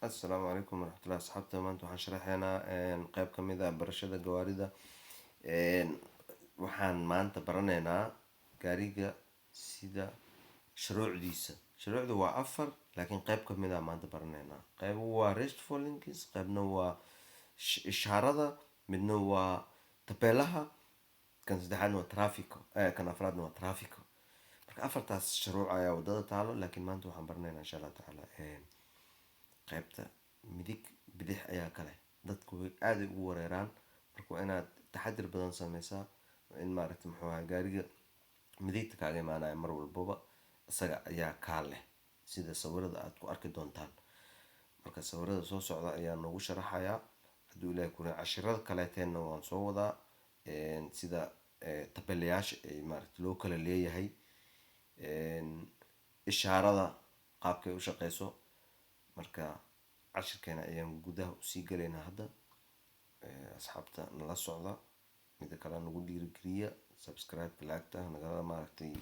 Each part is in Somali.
السلام عليكم ورحمة الله أصحابتا maanta waxaan sharaxaynaa qayb ka mid ah barashada gawaarida. Waxaan maanta baranaynaa gaariga sida shuruucdu waa afar laakiin qayb ka mid ah maanta baranaynaa. Qayb waa restful links, qaybna waa ishaarada, midna waa tabeelaha, kan saddexaadna waa traffico, kan afraadna waa traffico. Marka afartaas shuruuc ayaa wadada taalo, laakiin maanta waxaan baranaynaa insha Allah tacaala qaybta midig bidix ayaa kale. Dadku way aad ugu wareeraan, marka waa inaad taxadir badan sameysaa. Waa in maaragtay muxuu ahaa gaariga midigta kaaga imaanaya mar walbaba isaga ayaa kaa leh, sida sawirada aad ku arki doontaan. Marka sawirada soo socda ayaa noogu sharaxayaa hadduu ilaahay ku raaco. cashirada kaleeteenna waan soo wadaa sida tabeelayaasha ay maaragtay loo kala leeyahay, ishaarada qaabkay u shaqeyso. Marka cashirkeena ayaan gudaha usii galaynaa hadda. Asxaabta nala socda, mida kale nagu dhiirigeliya, subscribe laagta nagala maaragtay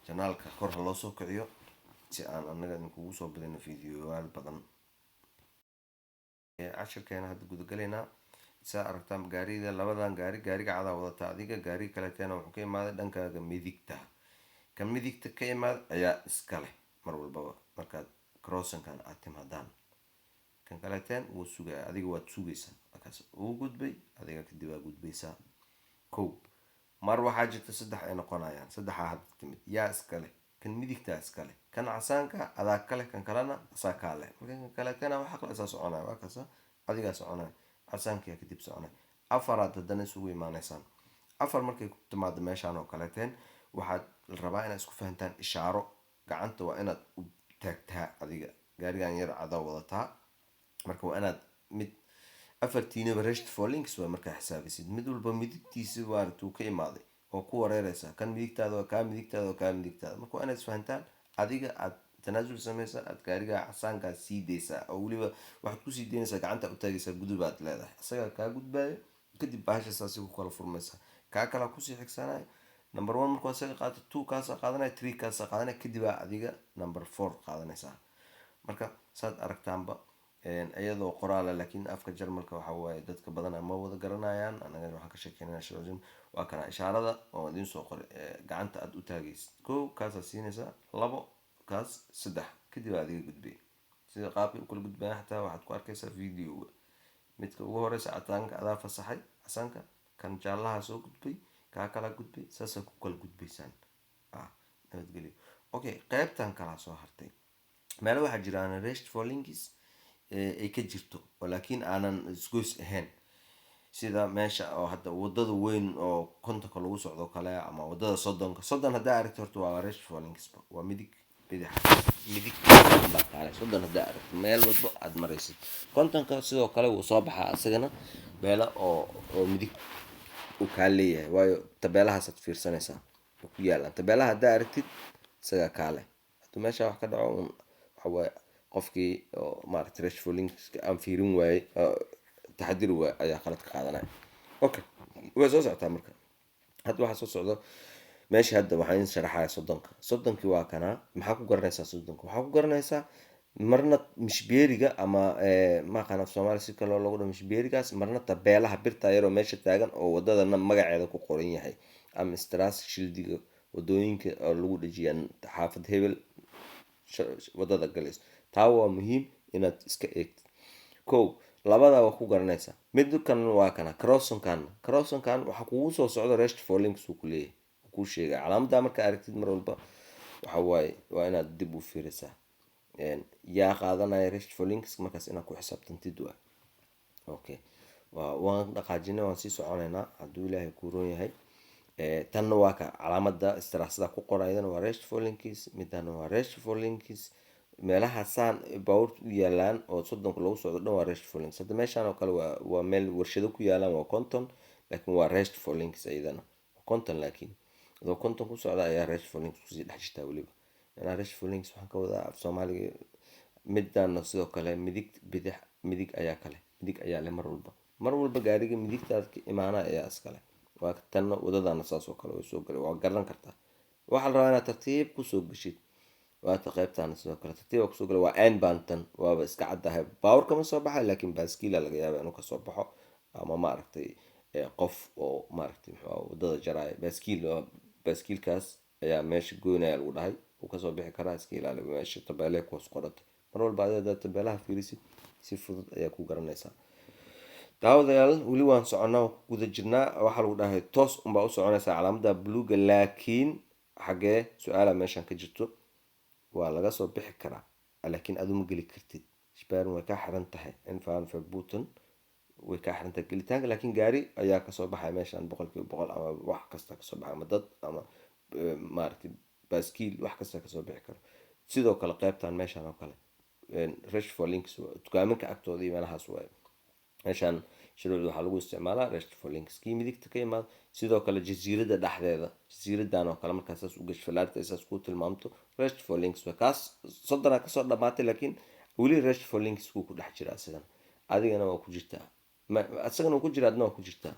janaalka kor ha loo soo kiciyo si aan annaga idinkugu soo badino fiidiyoyaal badan. Cashirkeena hadda guda galaynaa. saa aragtaan gaariga labadan gaariga cadaa wadata adiga, gaariga kaleetana wuxuu ka imaaday dhankaaga midigta. Kan midigta ka imaad ayaa iska leh mar walbaba markaad crossankan aad timaadaan. Kan kaleeteen wuu sugaya, adiga waad sugaysaa. Markaas uu gudbay, adiga kadib waa gudbaysaa. Kow mar waxaa jirta saddex ay noqonayaan. Saddexaa hadda timid yaa iska leh, kan midigta iska leh, kan casaanka adaa ka leh, kan kalena asaa kaa leh. Marka kan kaleetana waxa kale isaa soconaya, waa kaasa adigaa soconaya, casaankiyaa kadib soconaya. Afaraad haddana isugu imaanaysaan. Afar markay ku timaado meeshaan oo kaleeteen waxaad la rabaa inaad isku fahantaan ishaaro. Gacanta waa inaad u taagtaa adiga. Gaarigan yar cadaa wadataa, marka waa inaad mid afartiinaba restful links waa markaa xisaabisid. Mid walba midigtiisa waartuu ka imaaday oo ku wareeraysa. Kan midigtaada waa kaa midigtaada waa kaa midigtaada. Marka waa inaad isfahantaan, adiga aad tanaasul sameysaa, aad gaariga casaankaa sii deysaa oo weliba waxaad ku sii deynaysaa gacanta u taagaysaa, gudub aad leedahay. Isagaa kaa gudbaayo, kadib bahasha saasi ku kala furmaysaa. Kaa kala kusii xigsanaya. Number 1 markuu asaga qaato 2 kaasa qaadanaya, 3 kaasa qaadanaya, kadib adiga number 4 qaadanaysaa. Marka saad aragtaanba iyadoo qoraal ah, laakiin afka Jarmalka waxa waaye dadka badan ma wada garanayaan. Anaga waxaan ka sheekeynaa shirooyin. Waa kana ishaarada oo idin soo qoray gacanta aad u taagaysid. 1 kaasa siinaysaa, 2 kaas 3 kadib adiga gudbay. Sida qaabka u kala gudbaan xataa waxaad ku arkaysaa video. Midka ugu horeysa cadaanka adaa fasaxay casaanka, kan jaalaha soo gudbay, kaa kala gudbay, saasa ku kala gudbaysaan. Nabadgelyo. Okay, qaybtan kala soo hartay. Meel waxaa jiraan restful links ay ka jirto oo laakiin aanan isgoys ahayn. Sida meesha oo hadda wadada weyn oo kontonka lagu socdo kale ama wadada soddon haddaa aragto horta waa restful links. Waa midig baa qaale. Soddon haddaa aragto meel walba aad maraysid. Kontonka sidoo kale wuu soo baxaa asagana meela oo midig uu kaa leeyahay, waayo tabeelahaas aad fiirsanaysaa oo ku yaalaan. Tabeelaha haddaa aragtid isagaa kaa leh. Hadduu meesha wax ka dhaco waxa waaye qofkii oo maaragtay restful links aan fiirin waaye taxadir waaye ayaa qalad ka qaadanaya. Okay, way soo socotaa marka. Hadda waxaa soo socdo meesha hadda waxaan idin sharaxayaa soddonka. Soddonkii waa kana. Maxaa ku garanaysaa soddonka? Waxaa ku garanaysaa marna mishbeeriga ama ma aqaan af Soomaali si kale loogu dhaho mishbeerigaas, marna tabeelaha birta yar oo meesha taagan oo wadadana magaceeda ku qoran yahay, ama straas shildiga wadooyinka oo lagu dhajiyaan xaafad hebel wadada galayso. Taa waa muhiim inaad iska eegtid. Kow labada waa ku garanaysaa. Mid kan waa kana crossankan waxa kugu soo socdo restful links uu ku leeyahay, ku sheegay calaamadda marka aragtid mar walba waxa waaye waa inaad dib u fiirisaa. yaa qaadanaya restful links markaas inaad ku xisaabtantid waa. Okay, waan dhaqaajinay, waan sii soconaynaa hadduu ilaahay ku roon yahay. Tan waa ka calaamadda straasada ku qoraydan waa restful links, midana waa restful links. meelaha saan baabuurta u yaalaan oo soddonka lagu socdo dhan waa restful links. Hadda meeshaan oo kale waa meel warshado ku yaalaan, waa konton, laakiin waa restful links ayadana. Konton laakiin adoo konton ku socda ayaa restful links kusii dhex jirtaa weliba. Restful links waxaan ka wadaa af Soomaaliga midana sidoo kale midig ayaa kale. Midig ayaa leh mar walba. Mar walba gaariga midigtaada ka imaanaya ayaa iska leh. Waa tan wadadana saas oo kale way soo galay. Waa garan kartaa. Waxaa la rabaa inaad tartiib ku soo gashid. waata qaybtaana sidoo kale tartiib waa kusoo gala waa Einbahntan waaba iska caddahay baawar kama soo baxa laakiin baaskiila laga yaaba inuu kasoo baxo ama maaragtay qof oo maaragtay muxuu ahaa wadada jaraya baaskiilkaas ayaa meesha goynaya lagu dhahay uu kasoo bixi karaa iska ilaali meesha tabeele ku hoos qoranta mar walba haddaad tabeelaha fiirisid si fudud ayaa ku garanaysaa daawadayaal weli waan soconaa waan ku guda jirnaa waxaa lagu dhahay toos unbaa u soconaysaa calaamada buluuga laakiin xagee su-aala meeshan ka jirto waa laga soo bixi karaa laakiin aduma geli kartid shbaarin way kaa xiran tahay infaan verbuuten way kaa xiran tahay gelitaanka laakiin gaari ayaa kasoo baxaya meeshan 100% ama wax kasta kasoo baxay ama dad ama maaragtay baaskiil wax kasta kasoo bixi karo sidoo kale qaybtan meeshan oo kale rush for links dukaaminka agtooda iyo meelahaas waaye meeshan shuruucda waxaa lagu isticmaalaa rest for links kii midigta ka imaado sidoo kale jasiirada dhexdeeda jasiiradan oo kale markaa saas u gash falaarta saas ku tilmaamto rest for links waa kaas soddona kasoo dhamaatay laakiin weli rest for links ku dhex jira asigan adigana waa ku jirtaa asagana waa ku jira adna waa ku jirtaa